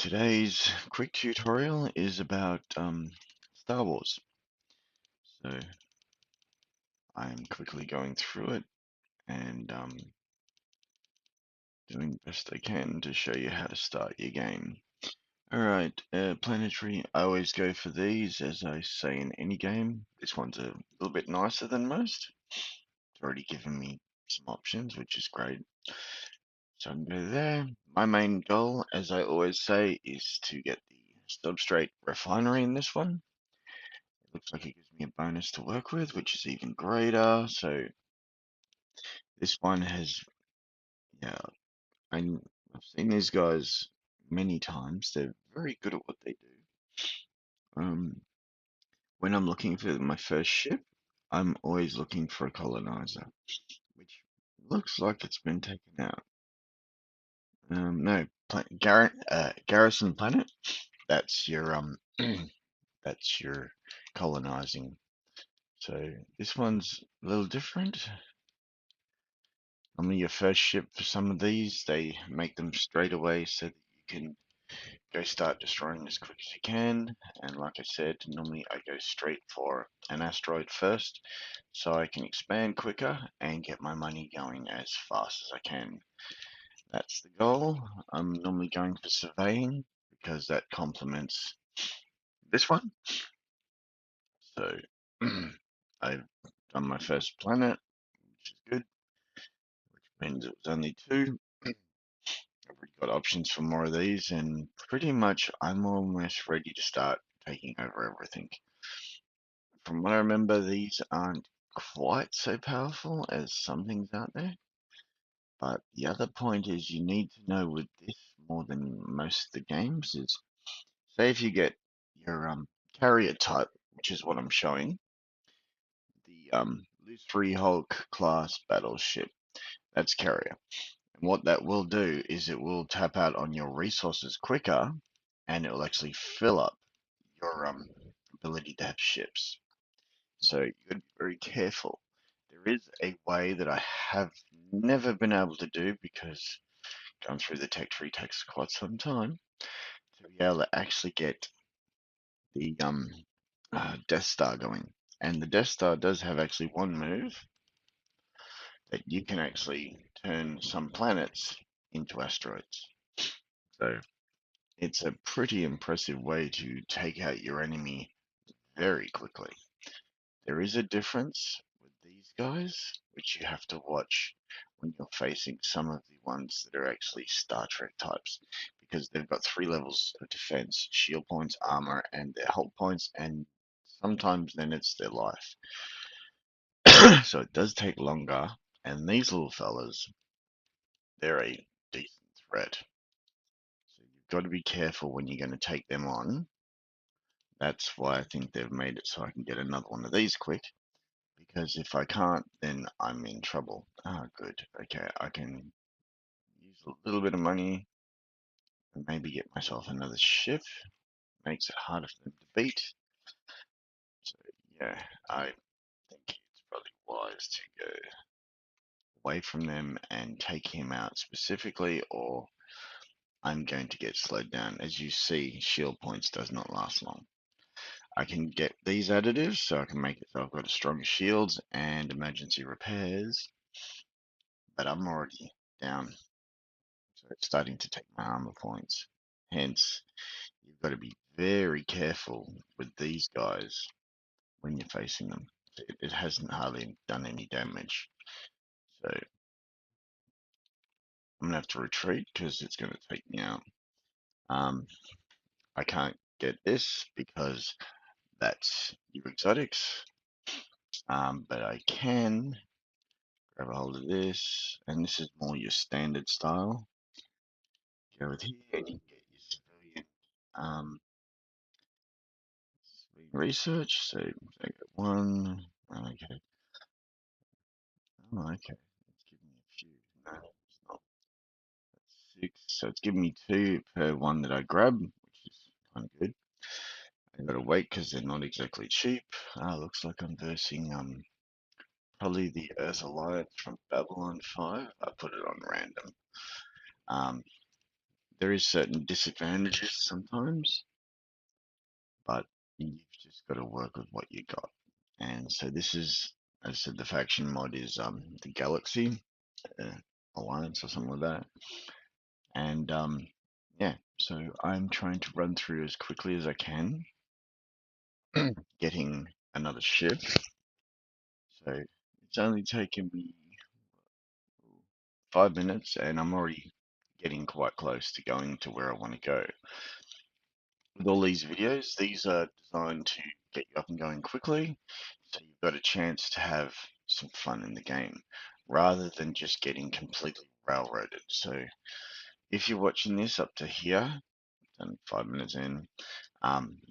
Today's quick tutorial is about Star Wars. So I'm quickly going through it and doing the best I can to show you how to start your game. Alright, planetary, I always go for these, as I say in any game. This one's a little bit nicer than most. It's already given me some options, which is great. So I can go there. My main goal, as I always say, is to get the substrate refinery in this one. Looks like it gives me a bonus to work with, which is even greater. So this one has, yeah, I've seen these guys many times. They're very good at what they do. When I'm looking for my first ship, I'm always looking for a colonizer, which looks like it's been taken out. No, Garrison Planet. That's your that's your colonizing. So this one's a little different. Normally your first ship for some of these, they make them straight away so that you can go start destroying as quick as you can. And like I said, normally I go straight for an asteroid first so I can expand quicker and get my money going as fast as I can. That's the goal. I'm normally going for surveying because that complements this one. So I've done my first planet, which is good, which means it was only two. I've already got options for more of these, and pretty much I'm almost ready to start taking over everything. From what I remember, these aren't quite so powerful as some things out there. But the other point is you need to know with this more than most of the games is, say if you get your carrier type, which is what I'm showing, the Lutherie Hulk class battleship, that's carrier. And what that will do is it will tap out on your resources quicker, and it will actually fill up your ability to have ships. So you got to be very careful. There is a way that I have never been able to do because going through the tech tree takes quite some time to be able to actually get the Death Star going. And the Death Star does have actually one move that you can actually turn some planets into asteroids. So it's a pretty impressive way to take out your enemy very quickly. There is a difference with these guys, which you have to watch when you're facing some of the ones that are actually Star Trek types, because they've got three levels of defense: shield points, armor, and their hull points, and sometimes then it's their life. So it does take longer, and these little fellas, they're a decent threat. So you've got to be careful when you're going to take them on. That's why I think they've made it so I can get another one of these quick. Because if I can't, then I'm in trouble. Ah, good. Okay, I can use a little bit of money and maybe get myself another ship. Makes it harder for them to beat. So yeah, I think it's probably wise to go away from them and take him out specifically, or I'm going to get slowed down. As you see, shield points does not last long. I can get these additives so I can make it so I've got a stronger shields and emergency repairs, but I'm already down. So it's starting to take my armor points. Hence, you've got to be very careful with these guys when you're facing them. It hasn't hardly done any damage. So I'm going to have to retreat because it's going to take me out. I can't get this because that's your exotics. But I can grab a hold of this, and this is more your standard style. Go with here and you can get your civilian research. So I got one. Okay. Oh, okay. It's giving me a few. No, it's not. That's six. So it's giving me two per one that I grab, which is kind of good. I gotta wait because they're not exactly cheap. Looks like I'm versing probably the Earth Alliance from Babylon 5. I put it on random. Um, there is certain disadvantages sometimes, but you've just got to work with what you got. And so this is, as I said, the faction mod is the Galaxy uh, Alliance or something like that. And yeah, so I'm trying to run through as quickly as I can, getting another ship. So it's only taken me 5 minutes, and I'm already getting quite close to going to where I want to go. With all these videos, these are designed to get you up and going quickly, so you've got a chance to have some fun in the game, rather than just getting completely railroaded. So if you're watching this up to here, and 5 minutes in,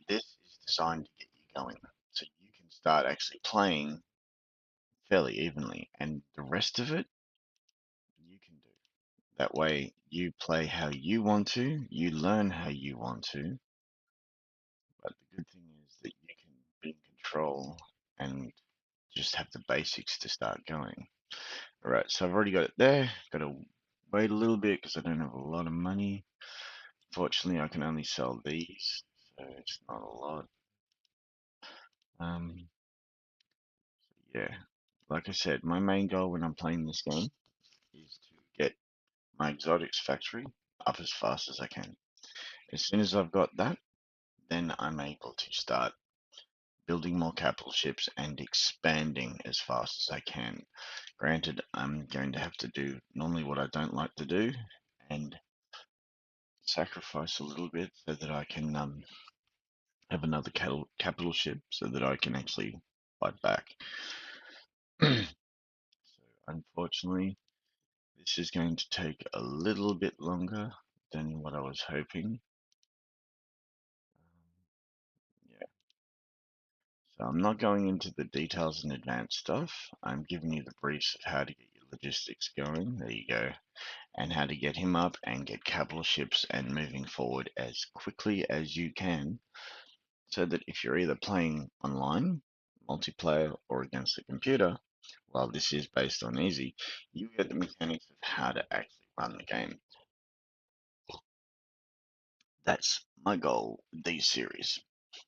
this is designed to get you going, so you can start actually playing fairly evenly, and the rest of it you can do. That way, you play how you want to, you learn how you want to, but the good thing is that you can be in control and just have the basics to start going. All right, so I've already got it there. Got to wait a little bit because I don't have a lot of money. Fortunately, I can only sell these, so it's not a lot. Yeah, like I said, my main goal when I'm playing this game is to get my exotics factory up as fast as I can. As soon as I've got that, then I'm able to start building more capital ships and expanding as fast as I can. Granted, I'm going to have to do normally what I don't like to do and sacrifice a little bit so that I can have another capital ship so that I can actually fight back. So unfortunately, this is going to take a little bit longer than what I was hoping. Yeah. So I'm not going into the details and advanced stuff. I'm giving you the briefs of how to get your logistics going. There you go. And how to get him up and get capital ships and moving forward as quickly as you can, so that if you're either playing online, multiplayer, or against the computer, while this is based on easy, you get the mechanics of how to actually run the game. That's my goal with these series,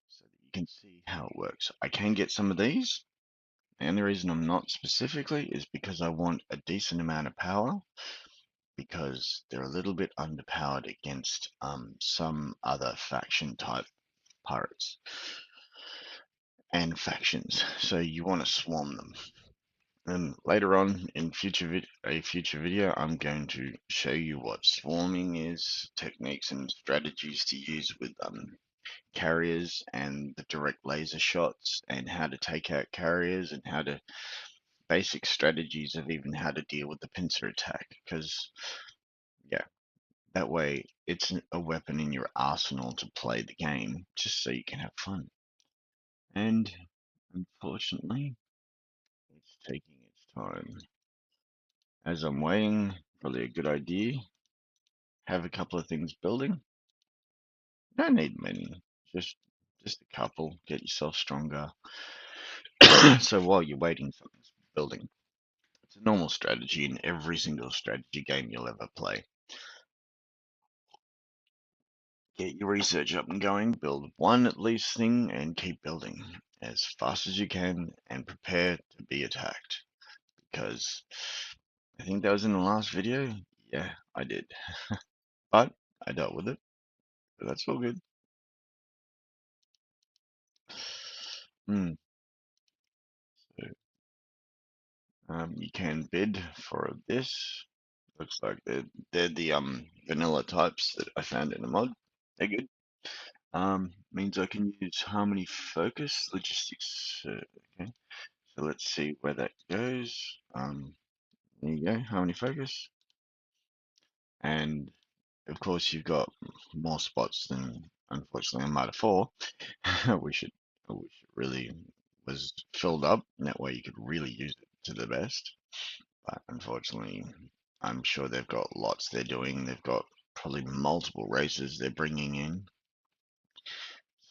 so that you can see how it works. I can get some of these. The only reason I'm not specifically is because I want a decent amount of power, because they're a little bit underpowered against some other faction type pirates and factions. So you want to swarm them. And later on in a future video, I'm going to show you what swarming is, techniques and strategies to use with carriers and the direct laser shots, and how to take out carriers, and how to basic strategies of even how to deal with the pincer attack. Because yeah, that way it's a weapon in your arsenal to play the game, just so you can have fun. And unfortunately, it's taking its time. As I'm waiting, probably a good idea. Have a couple of things building. Don't need many, just a couple. Get yourself stronger. So while you're waiting, something's building. It's a normal strategy in every single strategy game you'll ever play. Get your research up and going, build one at least thing, and keep building as fast as you can, and prepare to be attacked. Because I think that was in the last video. Yeah, I did. But I dealt with it. But that's all good. Hmm. So, you can bid for this. Looks like they're the vanilla types that I found in the mod. They're good. Means I can use Harmony Focus Logistics. Okay, so let's see where that goes. There you go, Harmony Focus, and of course you've got more spots than unfortunately on Marta 4. I wish it really was filled up, and that way you could really use it to the best. But unfortunately, I'm sure they've got lots they're doing. They've got probably multiple races they're bringing in.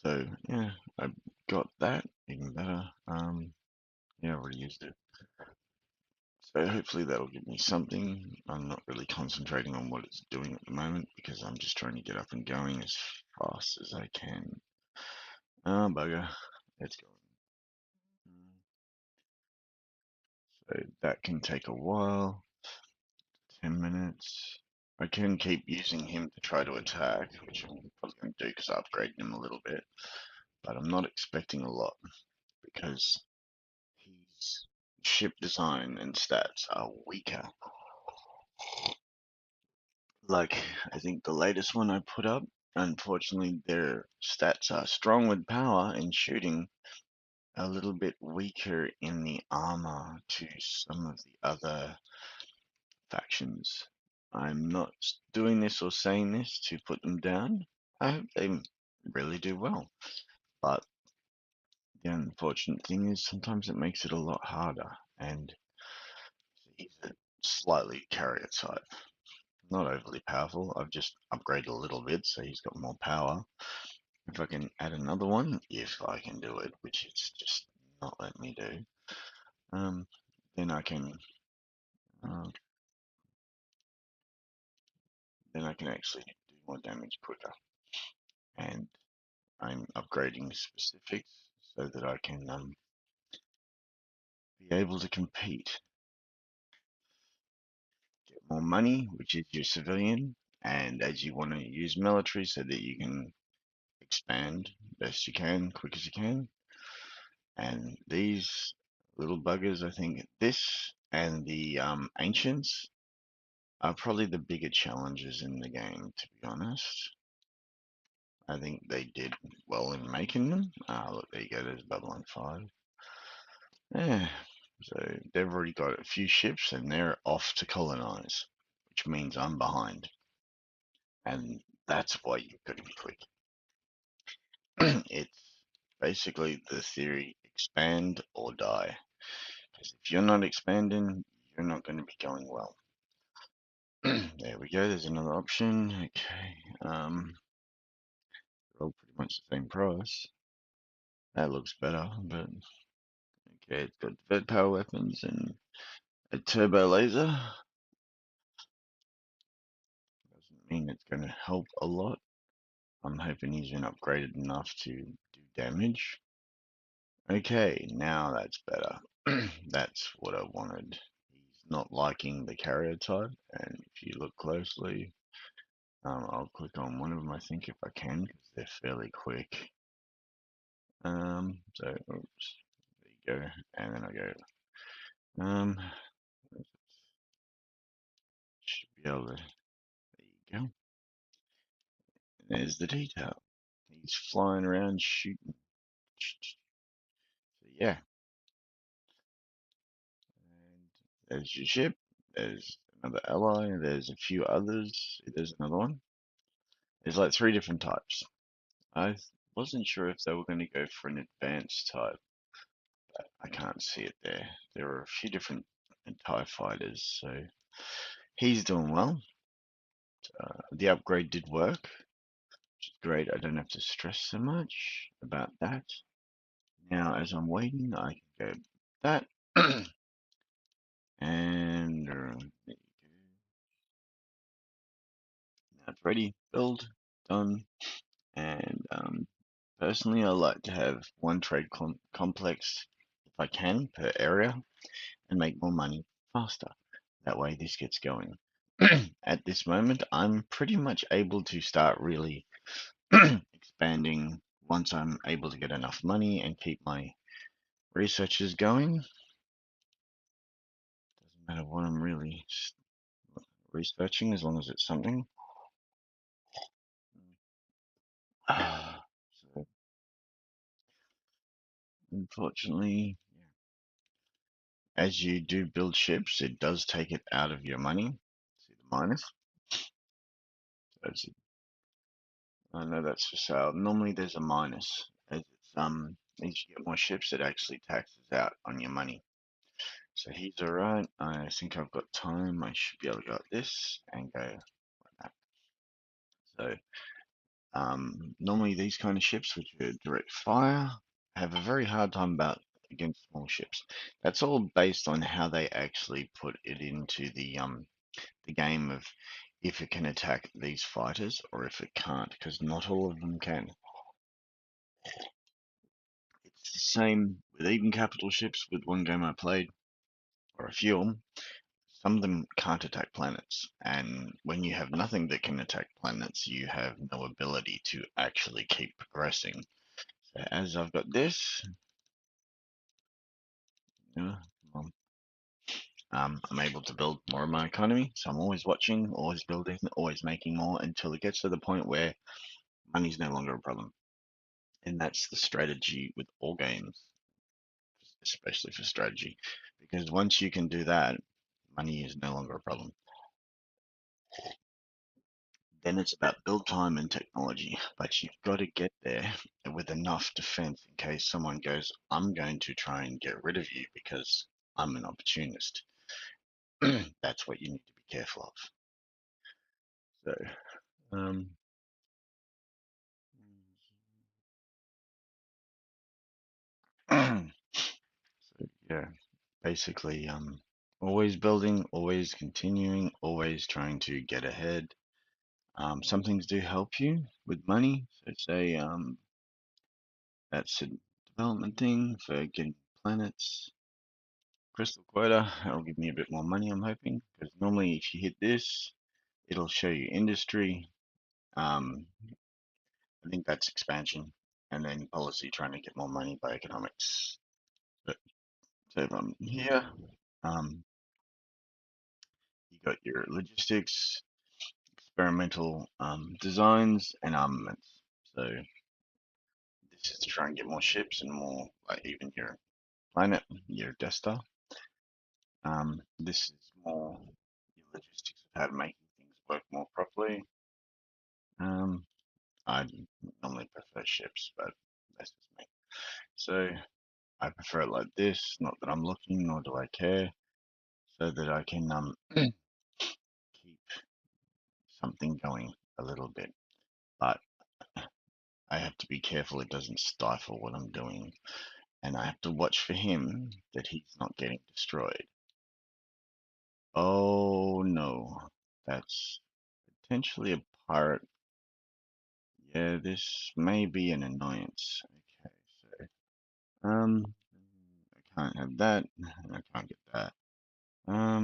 So yeah, I got that even better. Yeah, I already used it. So hopefully that'll give me something. I'm not really concentrating on what it's doing at the moment because I'm just trying to get up and going as fast as I can. Ah, bugger. Let's go. So that can take a while. 10 minutes. I can keep using him to try to attack, which I'm probably going to do because I upgraded him a little bit. But I'm not expecting a lot because his ship design and stats are weaker. Like, I think the latest one I put up, unfortunately, their stats are strong with power and shooting, a little bit weaker in the armor to some of the other factions. I'm not doing this or saying this to put them down. I hope they really do well. But the unfortunate thing is sometimes it makes it a lot harder. And he's a slightly carrier type. Not overly powerful. I've just upgraded a little bit so he's got more power. If I can add another one, if I can do it, which it's just not letting me do, then I can uh, actually do more damage quicker. And I'm upgrading specifics so that I can be able to compete. Get more money, which is your civilian, and as you want to use military so that you can expand best you can, quick as you can. And these little buggers, I think this and the ancients are probably the bigger challenges in the game, to be honest. I think they did well in making them. Look, there you go, there's Babylon 5. Yeah, so they've already got a few ships and they're off to colonize, which means I'm behind. And that's why you've got to be quick. It's basically the theory expand or die. Because if you're not expanding, you're not going to be going well. There we go, there's another option. Okay, they're all pretty much the same price. That looks better, but okay, it's got Ved power weapons and a turbo laser. Doesn't mean it's going to help a lot. I'm hoping he's been upgraded enough to do damage. Okay, now that's better. That's what I wanted. He's not liking the carrier type, and if you look closely, I'll click on one of them, I think, if I can, because they're fairly quick. So, oops, there you go, and then I go, should be able to, there you go. There's the detail. He's flying around shooting. So, yeah, and there's your ship. There's another ally. There's a few others. There's another one. There's like 3 different types. I wasn't sure if they were going to go for an advanced type, but I can't see it there. There are a few different TIE fighters, so he's doing well. The upgrade did work, which is great. I don't have to stress so much about that. Now, as I'm waiting, I can go that. And now it's ready, build, done. And personally, I like to have one trade complex, if I can, per area, and make more money faster. That way, this gets going. At this moment, I'm pretty much able to start really expanding once I'm able to get enough money and keep my researches going. Doesn't matter what I'm really researching as long as it's something. So, unfortunately, as you do build ships, it does take it out of your money. See the minus? That's it. I know that's for sale. Normally there's a minus. As you get more ships, it actually taxes out on your money. So he's alright. I think I've got time. I should be able to go like this and go like that. So normally these kind of ships, which are direct fire, have a very hard time about against small ships. That's all based on how they actually put it into the game of if it can attack these fighters or if it can't, because not all of them can. It's the same with even capital ships. With one game I played, or a few of them, some of them can't attack planets, and when you have nothing that can attack planets, you have no ability to actually keep progressing. So as I've got this, yeah, um, I'm able to build more of my economy. So I'm always watching, always building, always making more until it gets to the point where money's no longer a problem. And that's the strategy with all games, especially for strategy, because once you can do that, money is no longer a problem. Then it's about build time and technology, but you've got to get there with enough defense in case someone goes, I'm going to try and get rid of you because I'm an opportunist. That's what you need to be careful of. So, um, so yeah, basically, always building, always continuing, always trying to get ahead. Some things do help you with money. So say that's a development thing for getting planets. Crystal quota, that'll give me a bit more money, I'm hoping. Because normally if you hit this, it'll show you industry. Um, I think that's expansion. And then policy trying to get more money by economics. But so if I'm here, um, you got your logistics, experimental designs, and armaments. So this is to try and get more ships and more, like even your planet, your Death Star. This is more your logistics of how to make things work more properly. Um, I normally prefer ships, but that's just me. So I prefer it like this. Not that I'm looking, nor do I care, so that I can keep something going a little bit. But I have to be careful it doesn't stifle what I'm doing, and I have to watch for him that he's not getting destroyed. Oh no, that's potentially a pirate. Yeah, this may be an annoyance. Okay, so I can't have that. I can't get that. I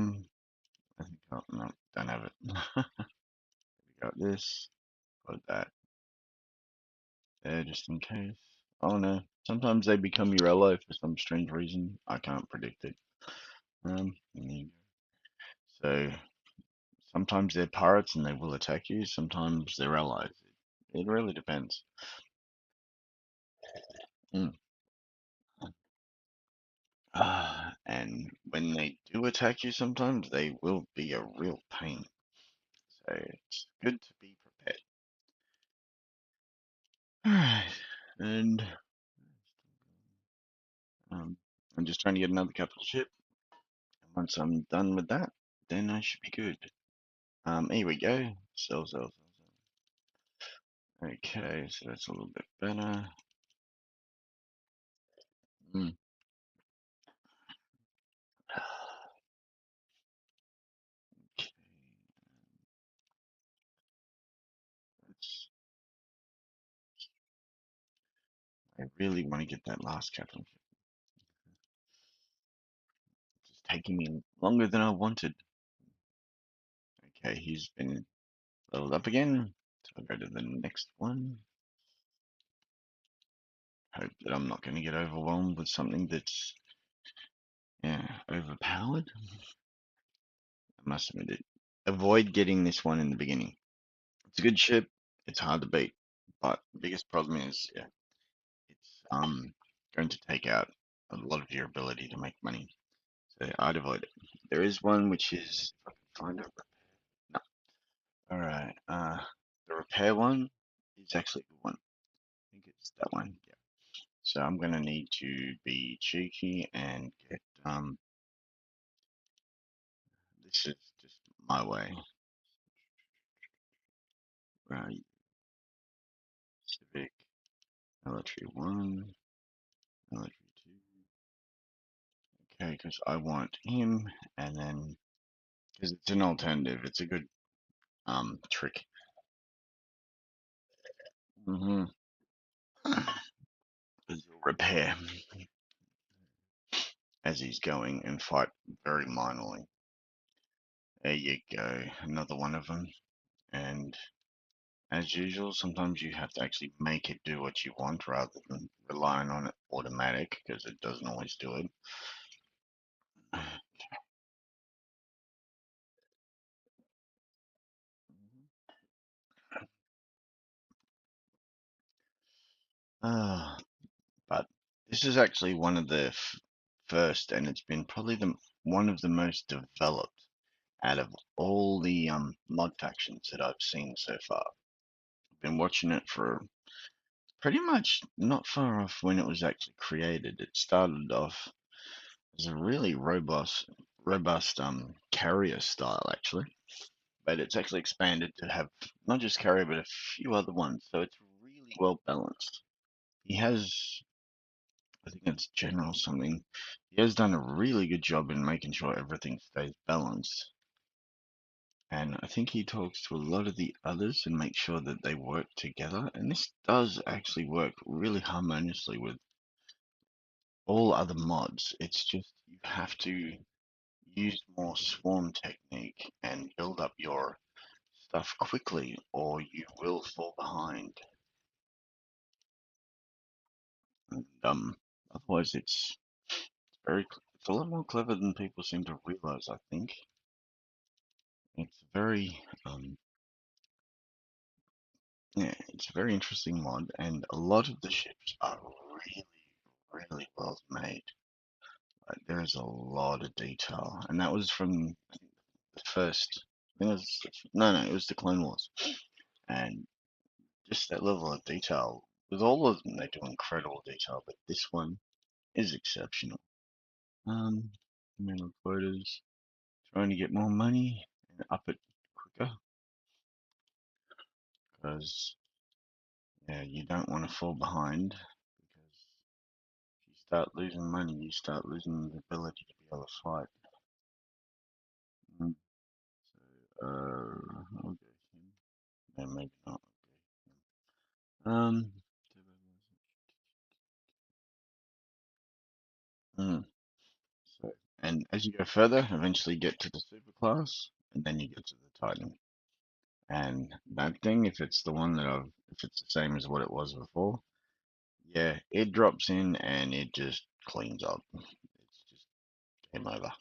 think no, don't have it. We got this. Got that there just in case. Oh no, sometimes they become your ally for some strange reason. I can't predict it. So sometimes they're pirates and they will attack you. Sometimes they're allies. It really depends. Mm. And when they do attack you, sometimes they will be a real pain. So it's good to be prepared. Alright, and I'm just trying to get another capital ship. And once I'm done with that, then I should be good. Here we go. Sell. Okay, so that's a little bit better. Mm. Okay, I really want to get that last capital ship. It's taking me longer than I wanted. Okay, he's been leveled up again. So I'll go to the next one. Hope that I'm not going to get overwhelmed with something that's overpowered. I must admit it. Avoid getting this one in the beginning. It's a good ship. It's hard to beat, but the biggest problem is, yeah, it's going to take out a lot of your ability to make money. So I'd avoid it. There is one which is, if I can find it. No. All right. The repair one is actually the one. I think it's that one. Yeah. So I'm gonna need to be cheeky and get this is just my way. Right. Civic military one, military two. Okay, because I want him, and then because it's an alternative, it's a good trick. Mm-hmm. Because you'll repair as he's going and fight very minorly. There you go, another one of them. And as usual, sometimes you have to actually make it do what you want rather than relying on it automatic because it doesn't always do it. Ah, but this is actually one of the first, and it's been probably one of the most developed out of all the mod factions that I've seen so far. I've been watching it for pretty much not far off when it was actually created. It started off as a really robust carrier style actually, but it's actually expanded to have not just carrier but a few other ones. So it's really well balanced. He has, I think it's general something. He has done a really good job in making sure everything stays balanced. And I think he talks to a lot of the others and makes sure that they work together. And this does actually work really harmoniously with all other mods. It's just you have to use more swarm technique and build up your stuff quickly, or you will fall behind. And, otherwise, it's a lot more clever than people seem to realize. I think it's very yeah, it's a very interesting mod, and a lot of the ships are really, really well made. Like, there's a lot of detail, and that was from the first. I think it was no, it was the Clone Wars, and just that level of detail. With all of them, they do incredible detail, but this one is exceptional. Mental quotas, trying to get more money and up it quicker, because yeah, you don't want to fall behind. Because if you start losing money, you start losing the ability to be able to fight. Mm. So, I'll go him. No, maybe not. Um, mm, so, and as you go further, eventually get to the super class, and then you get to the Titan. And that thing, if it's the one that if it's the same as what it was before, yeah, it drops in and it just cleans up. It's just game over.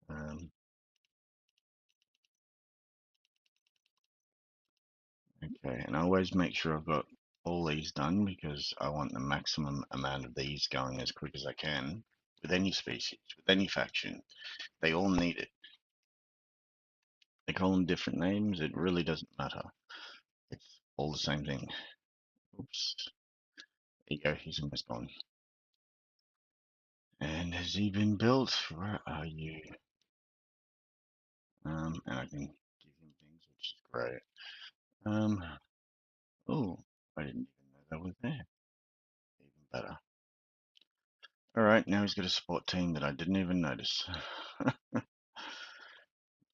um, okay, and I always make sure I've got all these done because I want the maximum amount of these going as quick as I can with any species, with any faction. They all need it. They call them different names. It really doesn't matter. It's all the same thing. Oops. There you go. He's almost gone. And has he been built? Where are you? And I can give him things, which is great. Um, oh, I didn't even know that was there. Even better. All right, now he's got a sport team that I didn't even notice.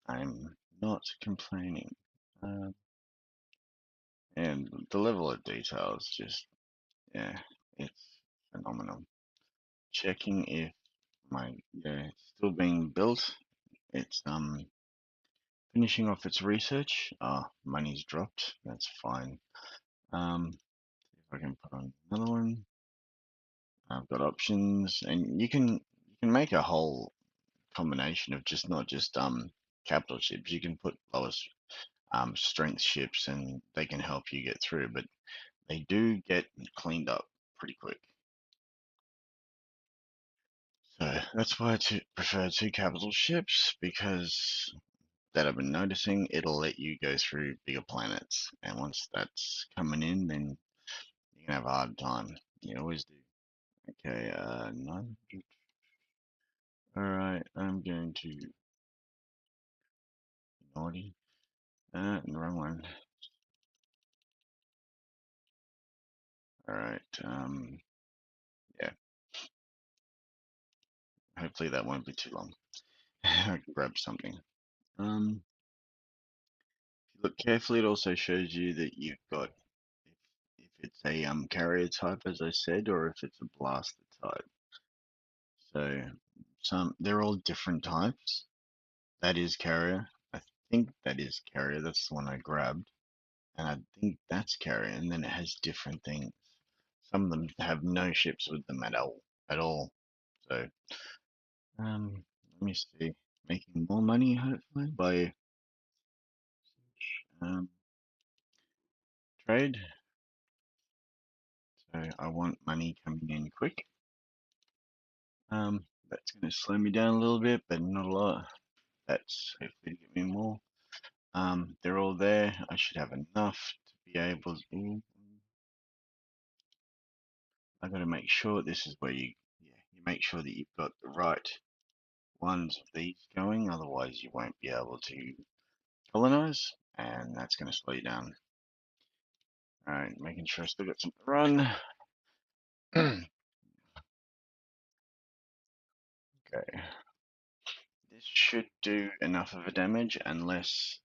I'm not complaining. Um, and the level of detail is just, yeah, it's phenomenal. Checking if yeah, it's still being built. It's finishing off its research. Ah, money's dropped. That's fine. See if I can put on another one. I've got options, and you can make a whole combination of just not just capital ships. You can put lowest strength ships, and they can help you get through. But they do get cleaned up pretty quick. So that's why I prefer two capital ships because that I've been noticing it'll let you go through bigger planets, and once that's coming in, then you can have a hard time. You always do. Okay, none. All right, I'm going to naughty. Wrong one. All right. Yeah. Hopefully that won't be too long. I can grab something. If you look carefully, it also shows you that you've got if it's a carrier type, as I said, or if it's a blaster type. So they're all different types. That is carrier. I think that is carrier. That's the one I grabbed, and I think that's carrier. And then it has different things. Some of them have no ships with them at all. At all. So let me see. Making more money hopefully by um, trade. So I want money coming in quick. That's going to slow me down a little bit, but not a lot. That's hopefully to get me more. They're all there. I should have enough to be able to. I got to make sure this is where you make sure that you've got the right ones of these going. Otherwise, you won't be able to colonize, and that's going to slow you down. All right, making sure I still got some to run. Okay, this should do enough of a damage unless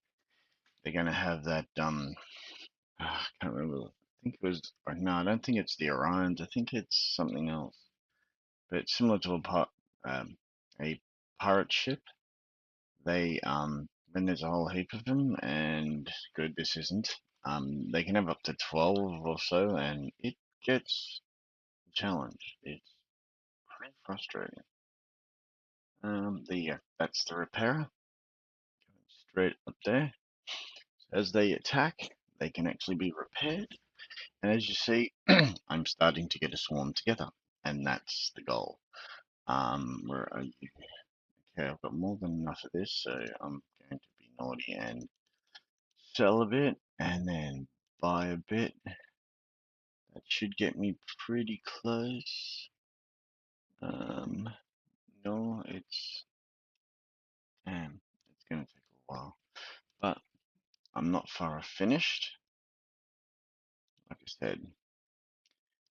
they're going to have that I can't remember. I think it was, or no, I don't think it's the Orions. I think it's something else. But it's similar to um, a pirate ship. They when there's a whole heap of them, and good, this isn't. They can have up to 12 or so, and it gets a challenge. It's pretty frustrating. That's the repairer. Going straight up there. As they attack, they can actually be repaired. And as you see, I'm starting to get a swarm together, and that's the goal. Where are you? Okay, I've got more than enough of this, so I'm going to be naughty and sell a bit, and then buy a bit. That should get me pretty close. No, it's gonna take a while, but I'm not far off finished. Like I said,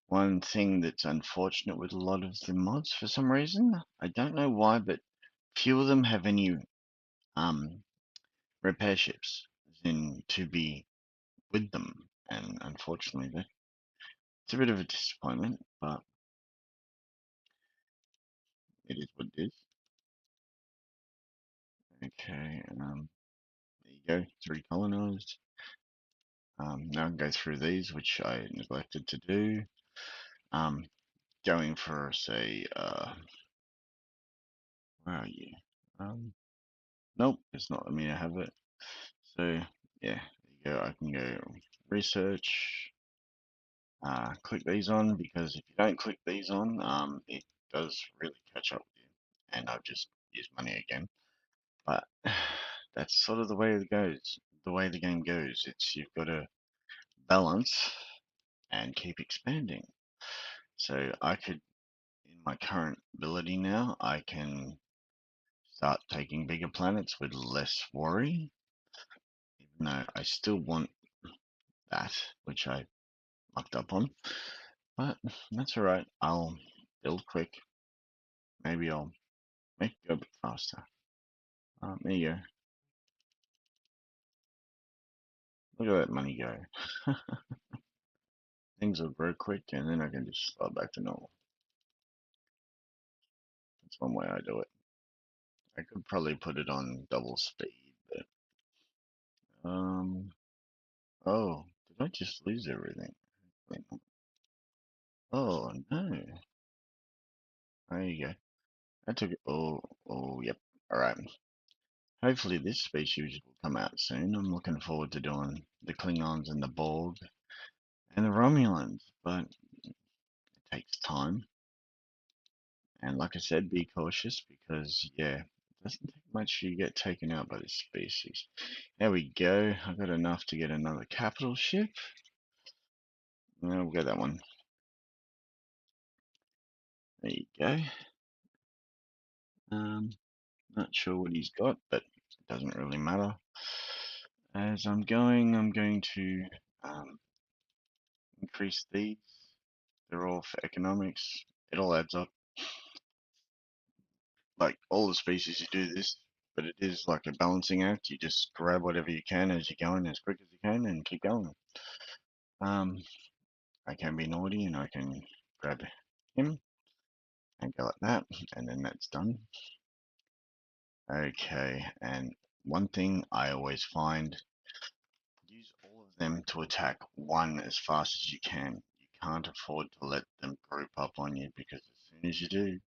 one thing that's unfortunate with a lot of the mods for some reason, I don't know why, but few of them have any um, repair ships in to be with them, and unfortunately, it's a bit of a disappointment, but it is what it is. Okay, there you go, 3 colonized. Now I can go through these, which I neglected to do. Going for, say, where are you? Nope, it's not letting me have it. So, yeah, there you go. I can go research, click these on, because if you don't click these on, it does really catch up with you. And I've just used money again. But that's sort of the way it goes. The way the game goes. It's you've got to balance and keep expanding. So I could, in my current ability now, I can start taking bigger planets with less worry. Even though I still want that, which I mucked up on. But that's alright. I'll build quick. Maybe I'll make it go a bit faster. There you go. Look at that money go. Things will grow quick, and then I can just slide back to normal. That's one way I do it. I could probably put it on double speed, but oh, did I just lose everything? Oh no. There you go. I took it. Oh, yep. All right. Hopefully this species will come out soon. I'm looking forward to doing the Klingons and the Borg and the Romulans, but it takes time. And like I said, be cautious because, yeah, it doesn't take much you get taken out by this species. There we go. I got enough to get another capital ship. We'll get that one. There you go. Not sure what he's got, but it doesn't really matter. As I'm going to increase these. They're all for economics. It all adds up. like all the species you do this, but it is like a balancing act. You just grab whatever you can as you're going as quick as you can and keep going. I can be naughty and I can grab him and go like that, and then that's done. Okay, and one thing I always find, use all of them to attack one as fast as you can. You can't afford to let them group up on you because as soon as you do,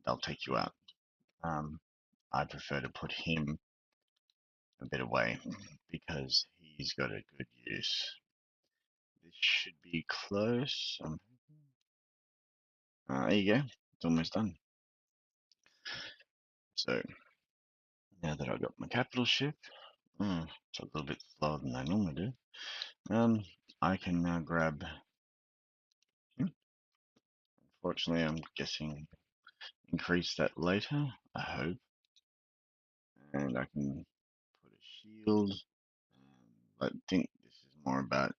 they'll take you out. I prefer to put him a bit away because he's got a good use. This should be close. There you go. It's almost done. So now that I've got my capital ship, it's a little bit slower than I normally do. I can now grab him. Unfortunately, I'm guessing increase that later, I hope. And I can put a shield. I think this is more about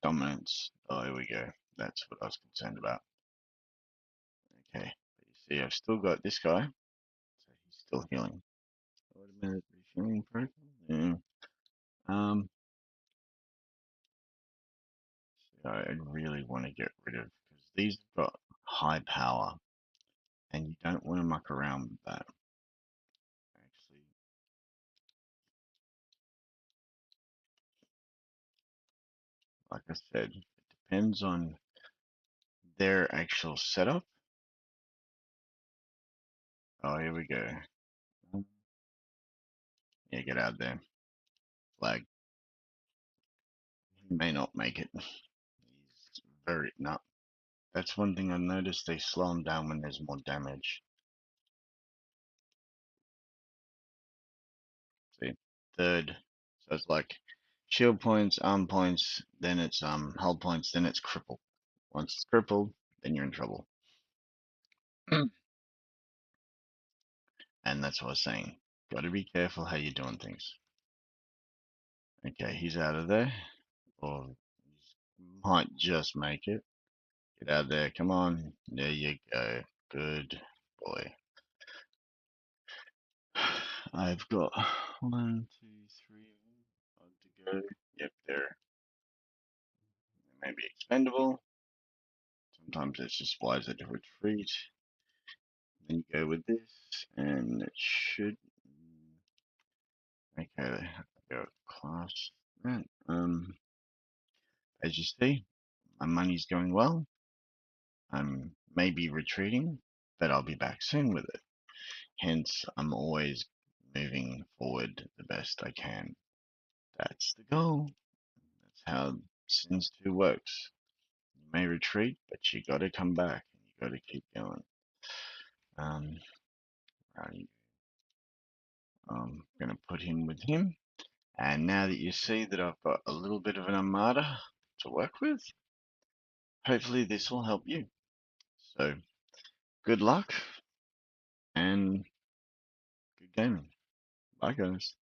dominance. Oh, here we go. That's what I was concerned about. Okay, but you see, I've still got this guy, so he's still healing. Automatic refueling protocol. Yeah. So I really want to get rid of because these have got high power, and you don't want to muck around with that. Actually, like I said, it depends on their actual setup. Oh, here we go. Yeah, get out there. Flag. He may not make it. He's very no. That's one thing I noticed. They slow him down when there's more damage. See, third. So it's like shield points, arm points, then it's hull points, then it's crippled. Once it's crippled, then you're in trouble. And that's what I was saying. Got to be careful how you're doing things. Okay, he's out of there. Or he might just make it. Get out of there. Come on. There you go. Good boy. I've got 1, 2, 3 to go. Yep, there. They may be expendable. Sometimes it's just wise to retreat. Then you go with this, and it should. Okay, go class. Right. As you see, my money's going well. I'm maybe retreating, but I'll be back soon with it. Hence, I'm always moving forward the best I can. That's the goal. That's how Sims 2 works. You may retreat, but you gotta come back and you gotta keep going. I'm gonna put him with him. And now that you see that I've got a little bit of an armada to work with, hopefully this will help you. So, good luck and good gaming. Bye, guys.